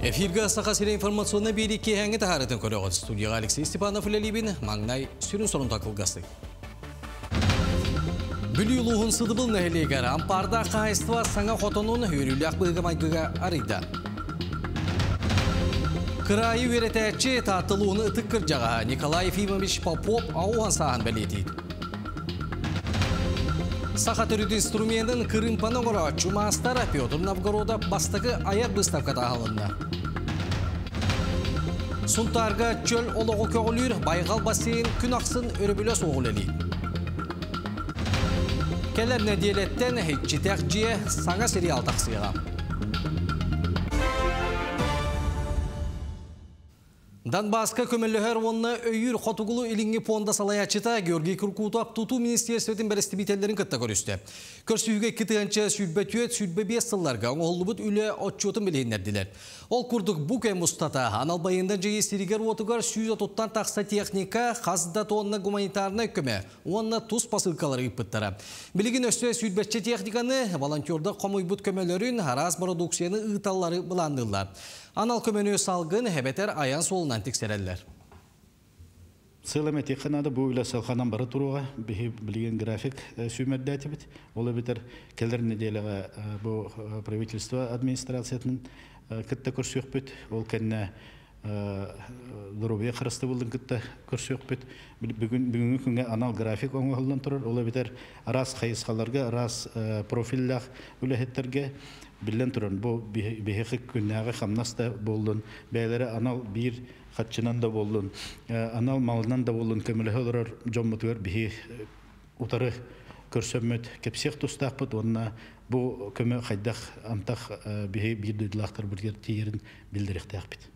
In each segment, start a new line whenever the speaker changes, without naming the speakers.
Эфирга сақасыра информационна береке әңгі тағарытын көріғыз. Студияға Алексей Степанов үлелебін маңнай сүрін сұрын тақылғасы. Бүлі ұлығын сыдыбыл нәхелегер ампарда қайыстыва саңа қотонын өріліяқ бұғымайгыға арыйда. Қырайы өретәтші татылуыны ұтық кіржаға Николай Ефимович Попов ауған саған бәлетейді. Сақа түріді инструментін Крымпаны ғыра Чумастара Петр Новгорода бастығы аяқ бұставқа тағалынды. Сұнтарға чөл олығы көғілір байғал бассейн күн ақсын өрібілі соғыл әлейді. Кәлер нәделеттен хетчетәк жие саңа сериал тақсыға. Донбасска көмелләһәр онна өйір қотуғылы илинги понда салаячыта Георгий Куркутов туту министерстветін бәрісті бителерін кітті көрісті. Көрсүйге кітіғанча сүлбәтүйет сүлбәбес сылларға оңғылы бұд үлі отчетын білейіндерділер. Ол күрдік бұқ мұстата, анал байындан жайы сиригер отығар сүйіз отуттан тақса техника, қазда тонна гуманитарна көме, онна тұз посылкалары үппіттара. Білігін өсті сүлбәтче техниканы волонтерді қомой бұд көмелерін араз продукцияны ұйталары бұландылар. Анал көмөнü салгын хәбәтер аян солынан тексерәлләр.
Сылам этиханада бу үлә салханан бары туруга билген график сүмәддәте бит. Ол битер келер неделеге бу правительство администрациятын китте көрсөк бит. Ол кенне Дорубия харасты булдын китте көрсөк бит. Бүгүнкү күнгө анал график оңголдан турар. Ол битер арас кайыскаларга, арас профиллах үләһеттерге Билен туран бу бехи күннәгә хамнаста булдын. Бәйләре анал бир хатчынан да булдын. Анал малынан да булдын. Көмеләһәләр җоммутыр бихи утары көрсөмөт кепсех тустакпыт. Онна бу көмө хайдах антах бихи бир дөдләхтер бир тиерин билдиректәкбит.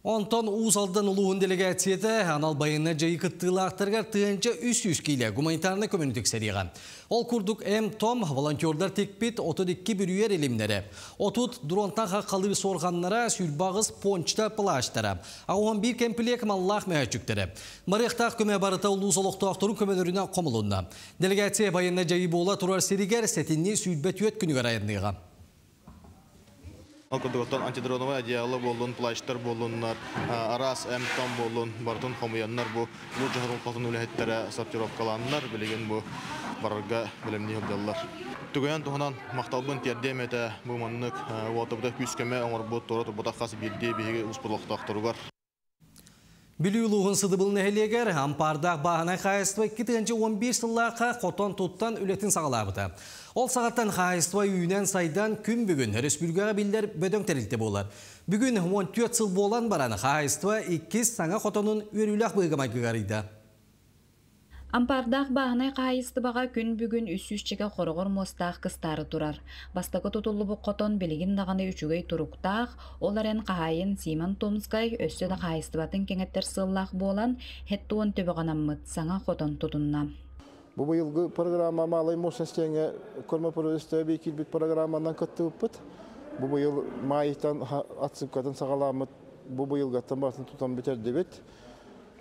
Онтон уузалдан улуғын делегацияты анал байына жайы кыттылақтырғар тыынча үс кейлі гуманитарны көмінітік сәріға. Ол күрдік Том волонтердар текпет 32 бүрүйер елімдері. Отут дронтан қалыр сорғанлара сүлбағыз пончта плаштара. Ағуан бір кемпілек маллақ мәйчүктері. Марықтақ көмі барыта улуызалықтақтыру көмелеріне қомылуына. Делегация байына жайы бола тұрар серігер сәтінне сүлбәт өт күнігер айындыға.
Алкадыготан антидроновый одеялы болун, плащтар болуннар, арас Том болун, бартын хомуяннар бу жаһарун катын үләһеттәре сортировкаланнар, билеген бу барырга билемни хәбдаллар. Түгән туһанан макталбын тердемете бу маннык ватыбда күскеме оңор бу торы ботакасы билди биге успурлыктактыргар.
Білі ұлығын сыдыбыл нәхелегер, ампардақ бағына қайыстыва 2015 сыллаға қотон тұттан үлетін сағалабыда. Ол сағаттан қайыстыва үйінен сайдан күн бүгін республикаға білдер бөдөң тәрілті болар. Бүгін 14 сыл болан бараны қайыстыва 2 саңа қотонын өріліқ бұйғамайгығарыйда.
Ампардақ бағынай қайыстыбаға күн бүгін үсүшчіге қорғыр мостақ қыстары тұрар. Бастақы тұтылы бұқ қотон білігін дағаны үшігей тұруқтақ, оларын қайын Симон Томскай өссі да қайыстыбатын кеңеттер сыллақ болан, хеттуын төбіғанаммыт саңа қотон тұтынна.
Бұл бұйылғы программа малай мощностеңе көрмі провестөбі келбет программанан көтті ұппыт. Бұл бұйыл майықтан атсыпқатын сағаламыт, бұл бұйылғаттан бартын тұтан бітер дебет.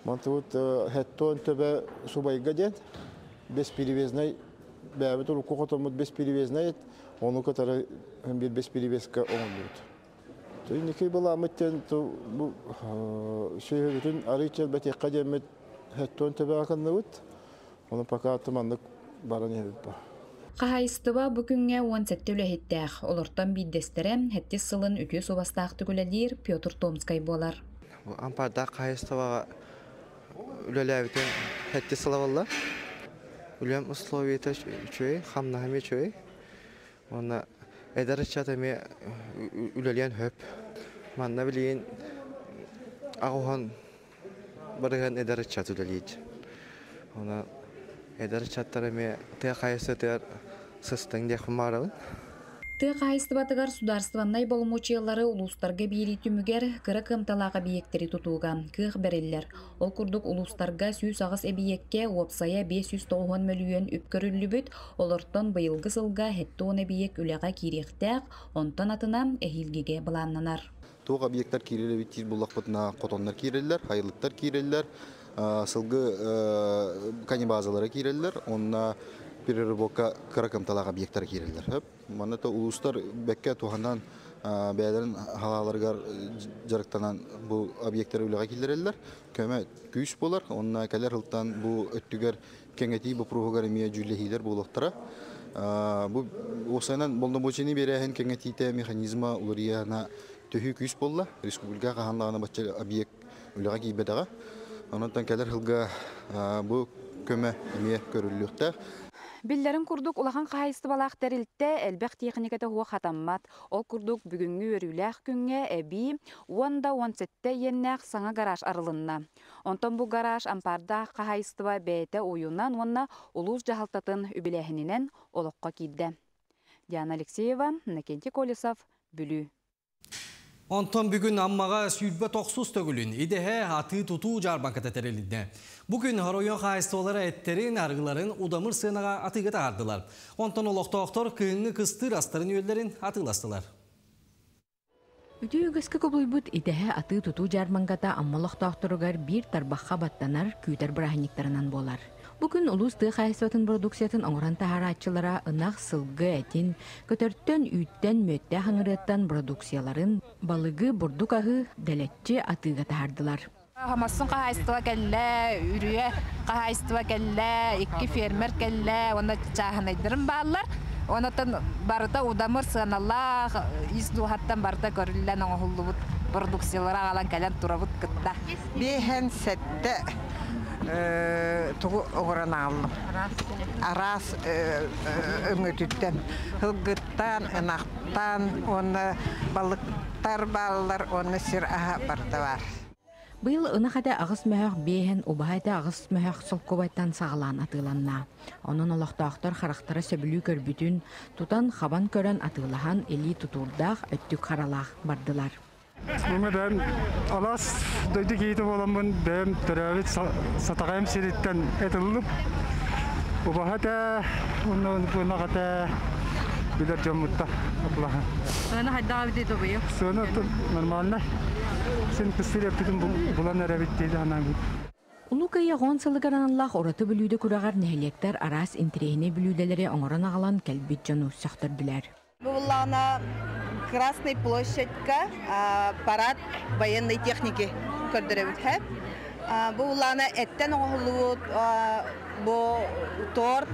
Мантуут хеттон төбе субайга ден бесперевезный бәбит ул кокотомут бесперевезный оны катары бир бесперевезка оңдут. То никей была мыттен то бу шөһөрүтүн арычыл бете кадемет хеттон төбе акыннут. Оны пока тыманнык баран ебит бар.
Қайыстыва бүгінге 17 үләхеттәқ. Олортан биддестерем хетте сылын үтü собастақ түгіләдер Петр Томскай болар.
Ампарда қайыстыва Үлеләвитен хәтте сылавалла. Үлем условиета чөй, хамнахаме чөй. Оны эдәрчатаме үлелән хөп. Манна билен агыхан барган эдәрчат үлеләйт. Оны эдәрчаттараме тә кайсытыр сыстың дә хмарал.
Ты қайыстыбатығар сударстваннай болмучиялары улустарға бейри түмігер кыры кымталаға биектері тұтуға кық берелер. Ол күрдік улустарға 100 ағыз әбиекке опсая 590 миллион үпкөрүлі бүт, олортон бұйылғы сылға хетті оны биек үліға керектәк, онтан атына әхилгеге бұланнанар.
Тоқ объекттар кирелі биттер бұлақ бұтына қотонлар кирелер, хайылықтар кирелер, сылғы канибазалары кирелер, онына переработка кыракымталаға объекттар кирелер. Манаты улустар бәкке туғандан бәдерін халаларга жарықтанан бұл объекттер үліға келдерелер. Көмі күйіс болар, онына кәлер хылттан бұл өттігер кәңеті бұл пруғығар емия жүллехейлер болуқтара. Бұл осайынан болдың бөчені берәйін кәңетейті механизма ұлырияна төхі күйіс болла. Республика қағанлағына бәтчі объект үліға кейбедіға. Онықтан кәлер хылға бұл көмі емия көріліліктер.
Биллерин курдук улахан кайысты балақ тәрілтті әлбәқ техниката хуа хатаммат. Ол курдук бүгінгі өріләқ күнге әбі 10-17 еннәқ саңа гараж арылынна. Онтон бұл гараж ампарда кайыстыва бәйті ойынан онна улус жағалтатын үбіләхінінен олыққа кейді. Диана Алексеева, Накенти Колесов, Бүлі.
Онтон бүгін аммаға сүйдбі тоқсыз төгілін, идеге аты тұту жарбанката тәрелінді. Бүгін Харойон қайыстығылары әттерін, арғыларын удамыр сынаға атыға тағардылар. Онтон олықтақтар күйінгі қыстыр астырын өлдерін атыластылар.
Үті үгіскі көбілбіт идеге аты тұту жарбанката аммалықтақтырығар бір тарбаққа баттанар күйтер бірахниктарынан болар. Бүгін улус тыға қайыстығын продукциятын оңыран тағара атчылара ынақ сылғы әтін, көтөрттен үйттен мөтті хаңырыттан продукцияларын балығы бұрдық ағы дәлетчі атыға тағардылар.
Хамасын қайыстыға кәлі, үріе қайыстыға кәлі, екі фермер кәлі, оны чағынайдырын балылар. Онытын барыда удамыр сығаналлақ, издуғаттан барыда көрілілен оңғылы бұд продукциялары ағалан кәлін тұрабыд күтті.
Бейхен сәтті тугу оғыран алым. Арас үңөтүттен, хылгыттан, ынақтан, оны балықтар балылар, оны сир аға барды бар.
Бұл ынақада ағыс мөхәқ бейхен, убағайда ағыс мөхәқ солқобайттан сағалан атыланна. Onun олақтақтар қарақтары сөбілі көрбүтін, тұтан қабан көрін атылахан елі тұтурдақ өттік қаралақ бардылар.
Мен алас дөйді кейті боламын, бәм түрәвет сатағайым сереттен әтіліп, ұбағата, ұнағата білер жамытта апылаға.
Соны қайдаға бітейді бұйық?
Соны нормально. Сен кістер әптігін бұлан әрәбеттейді анан бұл.
Улукая гонсалыгараналлах ораты бүлүйді күрағар нәхелектер арас интерегіне бүлүйделері оңыран ағалан кәлбет жону сақтырдылар.
Была Красной площадька, парад военной техники, көрдіребіт. Была эттен оғылуыт, торт,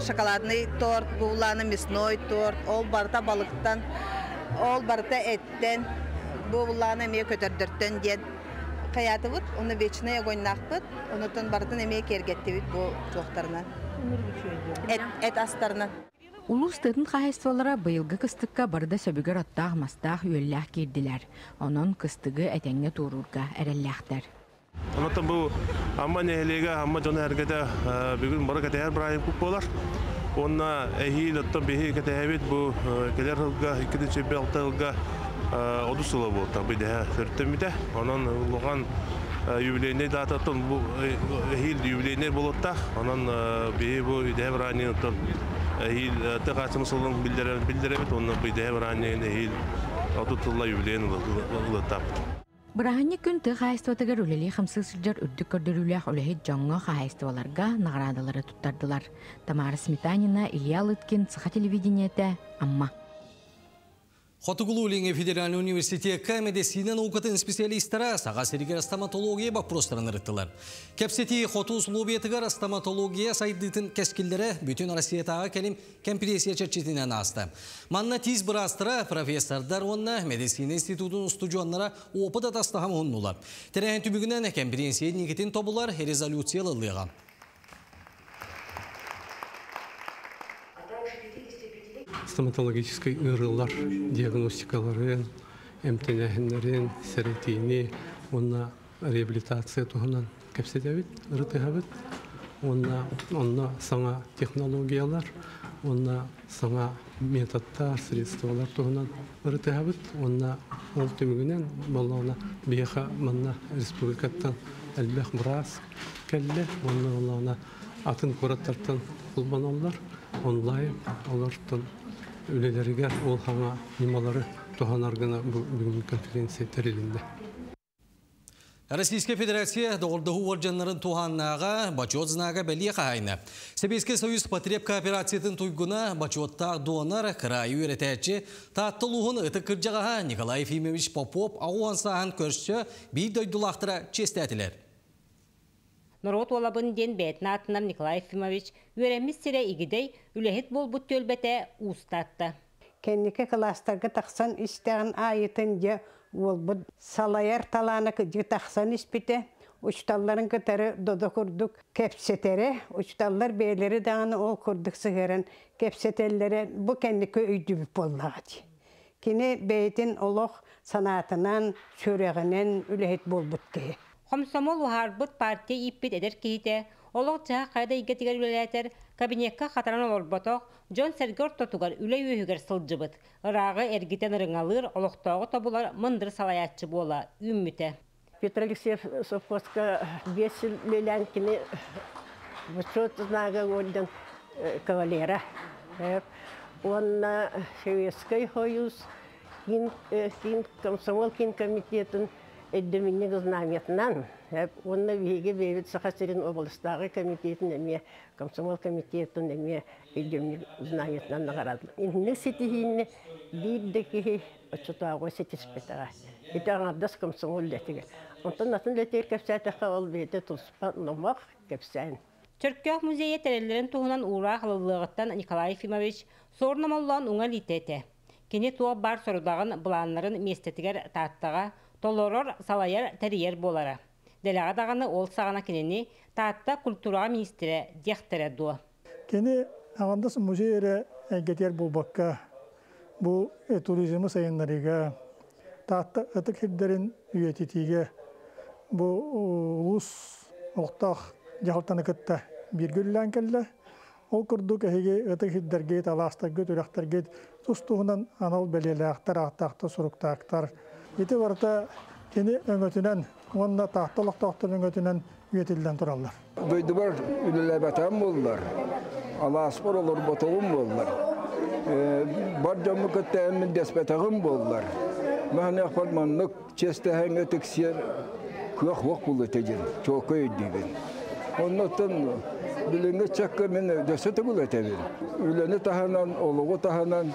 шоколадный торт, была мясной торт, ол барта балықтан, ол барта эттен, была ме көтердірттен дед. Қаяты бұд, оны вечный огоньнақ бұд, онытын бартын әме кергетті бұд бұл жоқтарынан. Эт астарынан.
Улус тытын қайыстывалара бұйылғы кыстыққа барда сөбігір оттақ мастақ үйелләқ керділер. Onun кыстығы әтәңе тұрурға әрелләқтер.
Онытын бұл амма нәхелеге, амма жоны әргеде бүгін бары кәтәйер бірайым күп болар. Онына әйіл оттан бейі кәтәйбет бұл келер ғылға, 2-6 ғылға оду сылы болды. Бұл дәе сөрттемеді. Онын ұлған юбилейнер дататын бұл әйіл юбилейнер болуытта. Онын бейі бұл дәе бірайын оттан әйіл тәқасым сылын білдіребет. Онын бұл дәе бірайын әйіл оду тұлла юбилейн ұлыттап.
Бұрағанне күн тұқ қайыстыватығыр өлелі қымсыз сүрдер үрдік көрдірулях өліхет жаңғы қайыстываларға нағырадылары тұттардылар. Тамара Сметанина, Илья Лыткин, Сыха телевидениеті, Амма.
Хотугулу Линге Федеральный университет медицина наукатын специалисттары саға серігер стоматология бақпростарын ұрыттылар. Кепсети хоту условиятығар стоматология сайдытын кәскілдері бүтін Россиятаға кәлім компрессия чәрчетінен асты. Манна тиз бұрастыра профессордар онна медицина институтын студионлара опыт атастыға мұннулар. Тәрәйін түбігінен компрессия негетін тобылар резолюциялылыға.
Стоматологический ырылар, диагностикаларын, эмтенәһеннәрен, сәретейни, онна реабилитация туһунан кәпсәтәбит, ырытыһабит, онна саңа технологиялар, онна саңа методтар, средстволар туһунан ырытыһабит, онна ол төмөгүнән баллана бияха манна республикаттан әлбәх брас кәлле, онна атын кораттартан кулбаналар, онлайн алартан өлелерігер ол хаңа немалары туғанарғына бүгінгі конференция тәрелінде.
Российская Федерация доғырдығы оржанларын туғаннаға бачот-знаға бәлие қағайны. Советский Союз потреб кооперациятын туйгуна бачоттақ донар крайы өретәтші таттылуғын ұты кіржағаға Николай Ефимович Попов ауған саған көрші бей дойдулақтыра честәтілер.
Народ олабын ден бәтін атынан Николай Ефимович өреміз сірі игідей үләхет бол бұт төлбәті ұстатты.
Кеннеке кластарға тақсан істеген айытын де ол бұд салайар таланы күді тақсан іспіті. Ұшталларын күтәрі дода күрдік кәпсетері. Ұшталлар бейлері дағаны ол күрдік сығырын кәпсетелері бұл кеннеке өйді бүп боллағады. Кені бәйтін олық санатынан, шөрегінен үләхет бол бұд кей.
Комсомол уһарбыт партия иппит эдер киһите, олог жаа кайда игетигер үлелетер, кабинетка хатаран олорботок, Джон Сергер тотугар үле үйүгер сылжыбыт. Ырагы эргитен ырыңалыр, олоктогу тобулар мындыр салаятчы бола, үммүте.
Петр Алексеев совхозка 5 лилен кини высот знага оден кавалера. Он Советский Союз, комсомол комитетын Эддеминнег знаметнан, он на веге бевит Сахастерин областағы комитетін әме, комсомол комитетін әме Эддеминнег знаметнан нағарадылы. Иннег сетихинне бейддеки отчетуағы сетиспетаға. Итаған абдас комсомол летіге. Онтан атын летер кәпсәтіға ол бейді тұлыспа номақ кәпсәйін.
Түркия музейе тәрелерін туғынан ура қылылығыттан Николай Ефимович сорнамаллан уңа литеті. Кене туа бар сорудағын бұланларын местетігер таттаға толорор салайар тәрiyер болары. Дәләға дағаны ол сағана кенені таатта культура министері дектері дуы.
Кені ағандас музейері әгетер болбаққа, бұл туризмі сайынларыға, таатта ұтық хиддерін үйететіге, бұл ұлыс оқтақ жағылтаны күтті бір күлілән кәлі, ол күрдік әйге ұтық хиддерге, таластарға, түріқтарға, тұстуғынан анал бәлелі ақтар, ақтақты, сұрықтақтар. Еті барыта кені өңөтінен, онына тақтылық-тақтыр өңөтінен үйетілден тұралар.
Дойды бар үлілі бәтәм болылар, аласпор олар ботығым болылар. Бар жамы көтті әмін дәспәтіғым болылар. Мәхіне ақпарманлық честәхәңі тіксер көқ-вақ болы тәден, чоқы өйдеген. Оннаттан біліңі чаққа мен дөсеті бұл әтәбен. Үліні таханан, олығы таханан,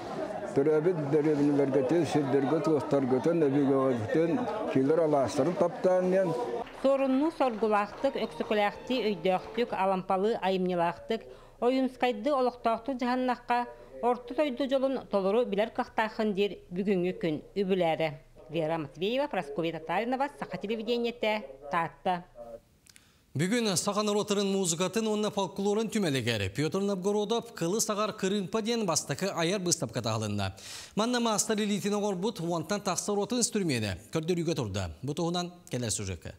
Төрәбет дәребінлерге тез шердерге туыстарғытын әбігағытын келер аластырын таптанен.
Сорунну соргулақтық, өксікіләқті, өйдөқтік, алампалы, айымнелақтық, ойынскайды олықтақты жағаннаққа орты тойды жолын толыру білер қақтақын дер бүгінгі күн үбілері. Вера Матвеева, Прасковья Татаринова, Сақа телевидениеті, Татта.
Бүгін сағаныр отырын музыкатын онына фолклорын түмелегері. Петр Новгородов қылы сағар қырынпа ден бастықы аяр бұстапқа тағылынна. Манна мастер элитіне ғорбұт уантан тақсыр отын стүрмені. Көрдер үйге тұрды. Бұтығынан келер сүрекі.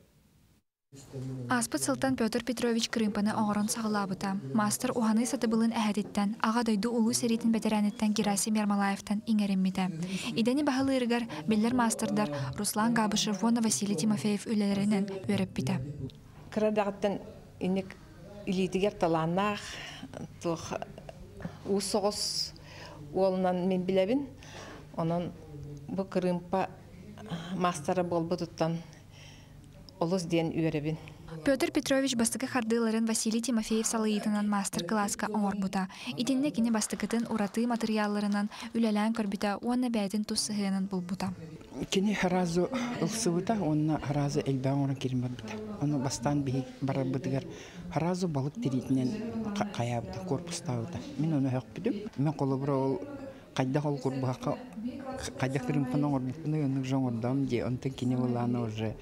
Аспыт Сылтан Петр Петрович Крымпаны оғырын сағылабыта. Мастер уғаны сатыбылын әхәдеттен, аға дойду ұлы сәретін бәтерәнеттен Герасим Ермолаевтан иңеріммеді. Идені бағылы ырғар беллер мастердар Руслан Габышев, Вона Василий Тимофеев үлелерінен өріп біті.
Кырадағыттан инек илитигер таланақ, ұсығыз олынан мен біләбін. Онын бұл Крымпа мастера бол бұдыттан олыс ден үйеребін.
Петр Петрович бастықы қардыларын Василий Тимофеев салыйтынан мастер-класска оңорбута. Итинне кені бастықытын ураты материалларынан үләлән көрбіта, онна бәйтін тұссығынан бұлбута.
Кені харазу ұлсыбыта, онна харазу әлбән орын керім барбыта. Оны бастан бейік барар бұдығар харазу балық теритінен қаябыта, корпустауыта. Мен оны әқ бүдім. Мен қолы бұра ол қайда қол құрбаққа, қайда Крымпаны оңорбутыны өңір жоңырдам де, онтын кені оланы уже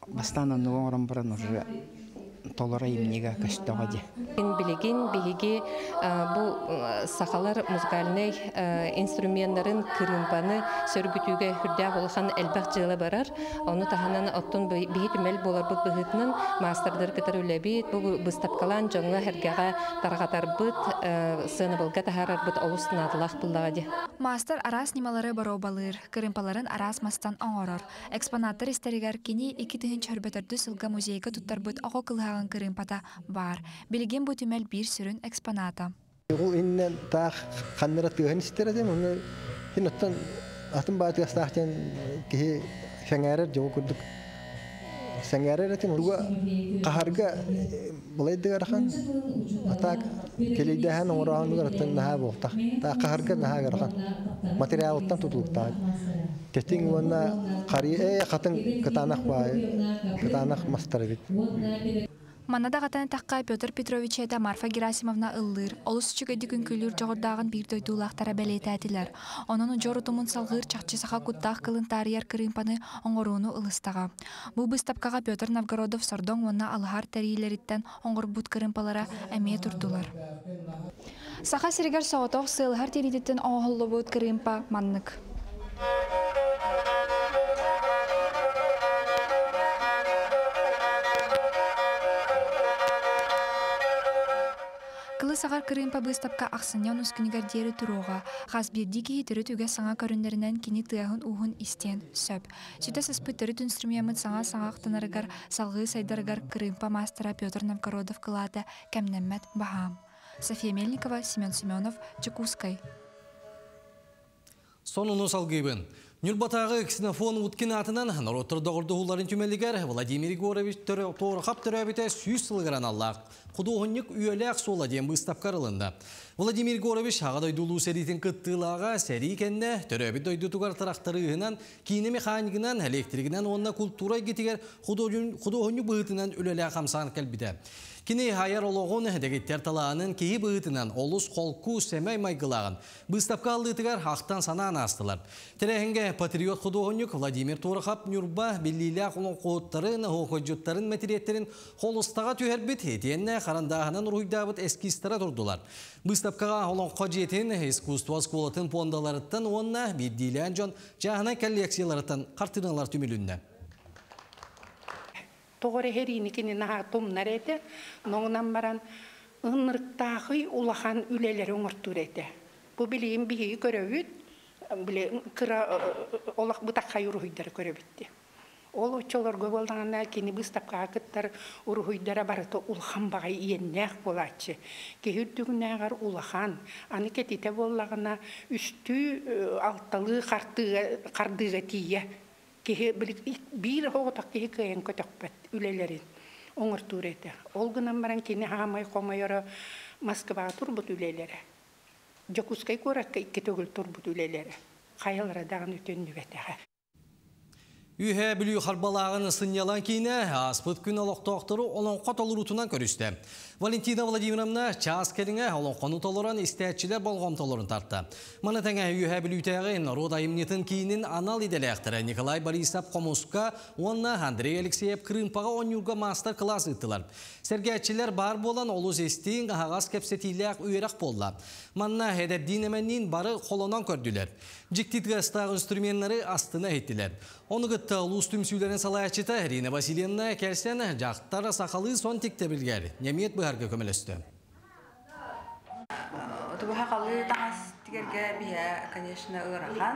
бастан оны оңырын бұрын уже толора емнеге көштіға де.
Білеген бігеге бұл сақалар музыкальный инструменттарын Крымпаны сөргітуге хүрдә болған әлбәқ жылы барар. Оны тағанан оттон бігі түмел болар бұд бұғытынан мастердар кітар өләбет, бұл бұстапқалан жоңға әргеға тарғатар бұд, сыны бұлға тағарар бұд олыстын адылақ бұлдаға де.
Мастер арас немалары барау балыр, Крымпаларын арас мастан оңорор. Экспонаттар истеригер кені 2 чөрбетірді сылға музейға тұттар бұд оғы қылғаған Крымпата бар. Білген бұ түмел бір сүрін экспоната.
Ол иннен тақ қандыра тұғын істердем, оны хин оттан атын баты астақтен кеге шаңарыр жоғы күрдік сәңгәрәтен уга каһарга булайды гархан атак келейдәһән орагын гараттан наһа булта та каһарга наһа гархан материалдан тутулукта тетин уна карие хатын катанах бай катанах мастер бит
Манада гатан такка Петр Петрович да Марфа Герасимовна ыллыр. Олус чүгөдү күнкүлүр жогордагын бир дойдуулактара белететилер. Онун жорутумун салгыр чакчысаха куттак кылын тарияр кырымпаны оңорууну ылыстага. Бу выставкага Петр Новгородов сордоң онна алгар тарилериттен оңорбут кырымпалара эмие турдулар. Саха сиригер сооток сылгар теридиттен оголлобут кырымпа маннык. Сагар кырымпа выставка аксыньян үскүнүгер диэри туруга. Хасбирди кихи түрі түге саңа көрүндеринен кини тыахын ухун истен сөп. Сүтө сыспы түрі инструмент саңа ақтанарыгар салгы сайдарыгар кырымпа мастера Петр Новгородов кылата кемнеммет бахам. София Мельникова, Семен Семенов, Чекускай.
Сонуну салгыбын. Нюрбатағы ксенофон уткин атынан народтыр доғырдығыларын түмелігер Владимир Егорович торқап түрәбіте сүйіз сылғыран Аллах. Құдуғынник үйелек сола ден бұстап қарылында. Владимир Егорович ағадай дұлу сәритін күттілаға сәрі кәнне түрәбіт дойды тұғар тарақтарығынан, кейіне механикынан, электригінен, онына культура кетігер құдуғынник бұғытынан үлелек қамсан кәлбіді. Кини хайар олоғын дегеттер талағының кейі бұғытынан олыс қолку сәмәй майғылағын. Бұстапқа алдытығар хақтан санан астылар. Терехінге патриот құдуғынник Владимир Торқап Нюрба беллиләқ олон қоғыттарын, хоқыджуттарын, мәтиреттерін қолыстаға түйербіт етенне қарандағынан ұруйдабыт эскистара тұрдылар. Бұстапқаға олон қожетін искусство сколатын пондаларыттан онына беддейлән жон жағына коллекцияларыттан қартыналар түмілінді.
Тоғыры херинікіне наға томнар еті, ноңынан баран ұнырықтағы улахан үлелері оңырттыр еті. Бұл білейін бігі көрөбіт, олақ бұтаққа ұрығыдары көрөбітті. Ол өтчолар көп олдағанда кені бұстапқа қыттар ұрығыдары барыты улахан бағай иеннәқ болатшы. Кехүрдігін әғар улахан, аны кететі болағына үсті алталы қардыға тие. Bir hoğutak ki hikayen kötükbet ülelerin oңыр turete. Olgunan baran kini hamay komayora Moskva turbut ülelere. Jokuskay kurakka iki tögül turbut ülelere. Kayalara dağın ötön nüveteğe.
Үйе білі қарбалағын сынялан кейіне аспыт күн олықтақтыры олон қаталыр ұтынан көрісті. Валентина Владимировна час кәдіңе олон қоны толыран істәтчілер болғам толырын тартты. Маны тәңе үйе білі үтәғін род айымнетін кейінін анал иделәқтірі Николай Борисов Комуска, онна Андрей Алексеев Крымпаға онюрға мастер класс ұттылар. Сәргәтчілер бар болан олыз естейін ағас кәпсетейләқ үйерақ болла. Манна әдәбдинеменнен бары қолынан көрділер. Жіктитгі астағы инструменттері астына еттілер. Оны ғытта ұлыс түмсүйлерін салайачыта Ирина Васильевна кәрсен жақтары сақалы сон текті білгер. Немет бұғарға көмелесті.
Бұға қалы таңыз тігерге бия, конечно, ұғырақан.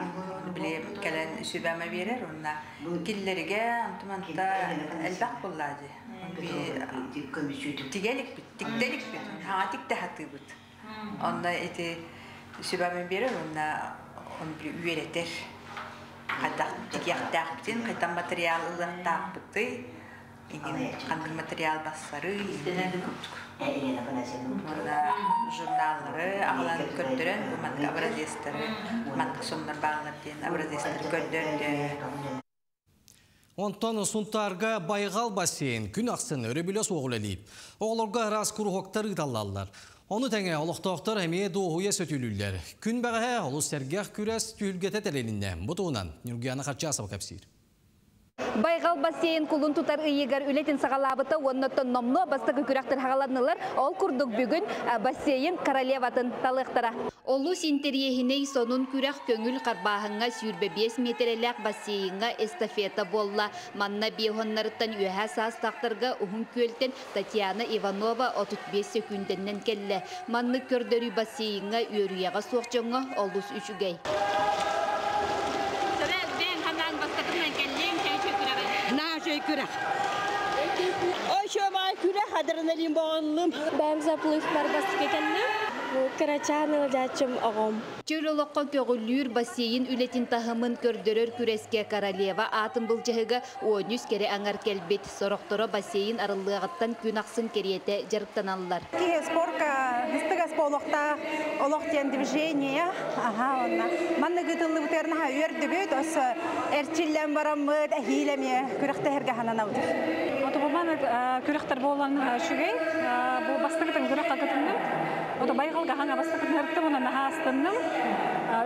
Білем, кәлін сөйбәмі берер, онына келлерге антыманта әлбәқ болады. Тигелік біт, тіктелік біт, хаңа тікті хаты бұд. Онына еті сөйбәмі берер, онына үйеретер. Тикияқтақ бітін, қайтан материал ұлықтақ бұтты, қанды материал бассары, Orada jurnalları, ağlan gördüren bu mantık abrazestleri, mantık sonlar bağlar diyen abrazestleri gördürdü.
Ondan suntarga baygal basen gün aksın örebiles oğuleliyip. Oğulurga ras kuruhoktar ıdallarlar. Onu tenge oluqtaqtar hemeye doğuya sötülürler. Gün bəğə olus sergah küres tühülgete telelinden. Bu tuğunan Nurgiyana Qarçasov kapsir.
Байғал бассейн кулун тутар ыйыгар үлетін сағалабыты онноттон номно бастығы күрәқтір хағаладнылар ол күрдік бүгін бассейн королеватын талықтыра. Олус интерьехіней сонун күрәқ көңіл қарбағыңа сүйірбе 5 метреләк бассейнға эстафета болла. Манна бейхоннарыттан үйәә састақтырға ұхын көлтен Татьяна Иванова 35 секунденнен келі. Манны көрдөрі бассейнға үйіріяға соқчыңы олус үшігей.
Ой, şöyle küre hadırına limbanlım.
Ben zaplıyıklar bastık ekenler.
Карачаны жачым оғым.
Чөлолоққа көгіллюр бассейн үлетін тахымын көрдөрөр күреске королева атын бұл жығыға ойнүс кере аңар келбет сорокторо бассейн арылығаттан күн ақсын кереті жарықтаналылар.
Спорка хыстыга сполоқта олық тен движение. Манны гытылы бұтеріна өрді бүт, осы әрчіллен барамыд, әхейлеме күріқті әрге ханана бұтыр.
Отығыман күріқтер болуын шүгей, бұл бастығытын күріққа күтіндім. Ота байғалға хаңа бастықын әртті мұны наға астынным.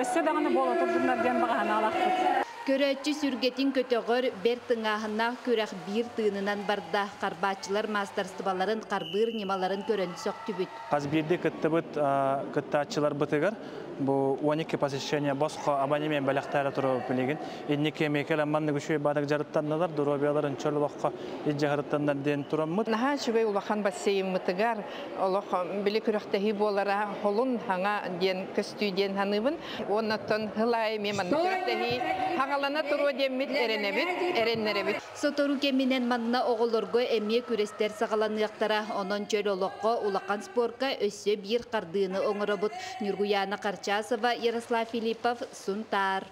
Өссе дағаны бол отырдыңдар ден бағаны алақтық.
Көрәтчі сүргетін көтіғыр бер тыңағына күрәқ бір тыңынан барда қарбатчылар мастарстыбаларын қарбыр немаларын көрін соқты бүт.
Қаз бірде күтті бүт күттатчылар бұтығыр. Бұл 12 посещение босқа абонемен бәліқтәрі тұру білеген. Еднеке мекел амманны күшуе бадық жарыттанылар, дұробияларын чөрлі ваққа ет жағырыттандар ден тұраммыд.
Наға шүбей улахан бассейн мұтығар, олық білі күріқтәхи болара холун хаңа ден көстүй ден ханыбын. Оннаттан хылай меман күріқтәхи хаңалана тұру деммет әреннеребет.
Сотору кемінен манна оғылырғы әме күрестер сағаланықтара, онын чөл олыққа улақан спорка өсі бір қардыны оңырабыт Нюргуяна Карчасова, Ярослав Филиппов, Сунтар.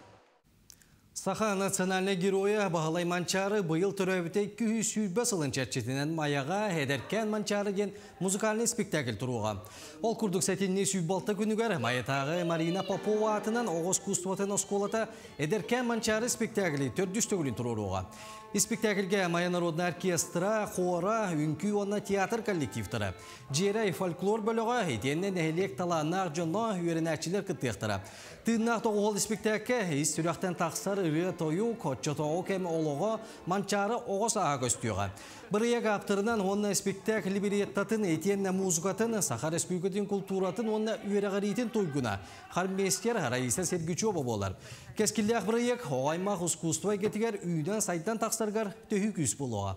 Саха национальный героя Бағалай Манчары бұйыл түрәбіте 200 сылын чәрчетінен маяға әдеркен Манчары ген музыкальный спектакль тұруға. Ол күрдік сәтінне сүйбалты күнігер маятағы Марина Попова атынан оғыз күстуатын осколата әдеркен Манчары спектаклі 400 төгілін тұруға. Спектакльге Мая народный оркестра, хора, үнкі онна театр коллективтары. Джерай фольклор бөліға етеннен әлек таланақ жонна үйерінәтчілер күттіқтірі. Тыңнақ тоғыл спектакльге ес сүряқтен тақсар үрі тойу, көтчі тоғы кәм олығы Манчары оғыз аға көстіуға. Біріяқ аптырынан онна спектакль береттатын етенне музыкатын, Саха Республикатын культуратын онна үйеріғаритін тойгуна. Харместер Раиса Сергичева болар. Кескілдіғ біріяқ оғаймақ ұскуствай кетігер үйден сайттан тақсарғар төхі күс болуға.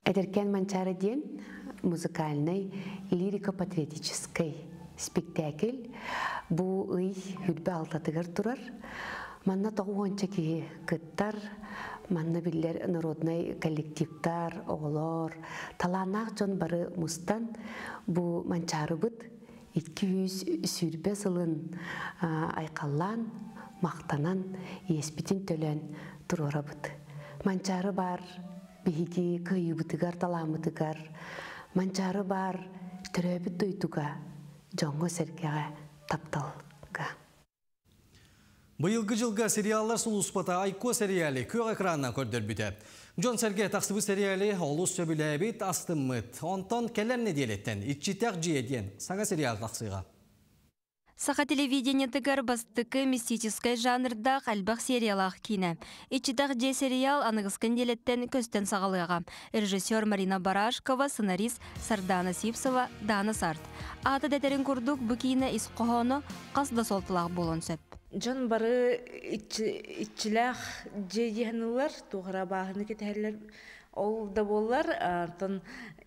Эдеркен Манчары ден музыкальный лирико-патриотический спектакль. Бу ый хүлбе алтатыгар турар. Манна тоғуанча ки кыттар, манна биллер народный коллективтар, оғылар, таланақ жон бары мустан бу Манчары бұд 200 сүрбе сылын айқаллан, мақтанан, еспетін төлен тұрора бұд. Манчары бар, бейгі күйі бұтығар, таламытығар. Манчары бар, түрәбіт дойтуға, жоңғы сәргеға тапталға.
Бұйылғы жылға сериаллар сұлыспата Айко сериалы көк экраннан көрдір бүті. Джон Серге тақсыбы сериалы олыс сөбіләбет астыммыт. Онтан кәлеріне делеттен, итчитәк жиеден саңа сериал тақсыға.
Саха телевидение тыгар бастыкы мистической жанрда қалбақ сериалақ кейні. Итчитәк же сериал анығысқан делеттен көстен сағалыға. Режиссер Марина Барашкова, сценарист Сардана Сипсова, Дана Сарт. Аты дәтерін күрдік бүкейіне исқоғаны қасда солтылақ болын сөп.
Жон бары итчилах жейдиханылар, туғыра бағыны кетерлер ол да болар.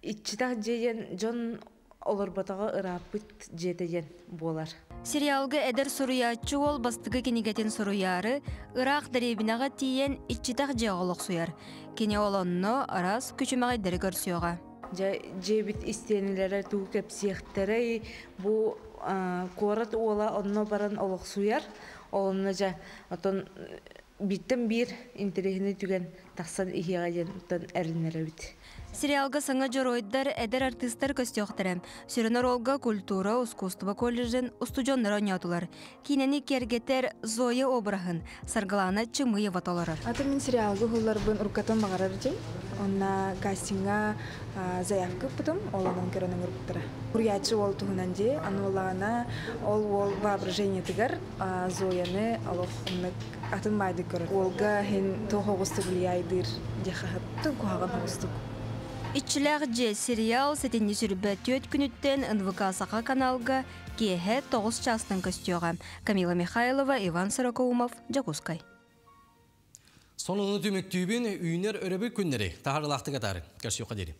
Итчитах жейден жон олар батаға ырапыт жейден болар.
Сериалга эдер суруячы ол бастығы кенегетін суруяры, ырақ дәребінаға тиен итчитах жеғылық суяр. Кене олонны арас күчімағай дәрі көрсіуға.
Жебіт істенілері туғы кәпсияқтары бұл корат ола онно баран олық суяр. Олынна жа биттен бір интерехіне түген тақсан ихеға ден әрінері біт.
Сериалга саңа жоройдар эдер артисттар көстіоқтарам. Сүрінер олга культура, искусство колледжін устуджонлар ойнатулар. Кейнені кергетер Зоя обрахын, саргалана чымые ваталарар.
Аты мен сериалга ғылар бұн ұркатын бағарар дем. Онна кастинга заявка бұдым, оланын көрінің ұркыттара. Күрячы ол тұғынан де, анолана ол воображение тігар Зояны атын байды көрір. Олга хен тоғығысты білияйдыр, дехағаттың көғаған тоғыстық.
Итчиләг же сериал сетенне сүрбе 4 күнүттен НВК Саха каналга кеһе 9 частын көстөөгө. Камила Михайлова, Иван Сорокоумов, Жакускай.
Сонуны түмүктүүбүн үйнөр өрөбү күннери тахарлақты катары. Көрсөкө дери.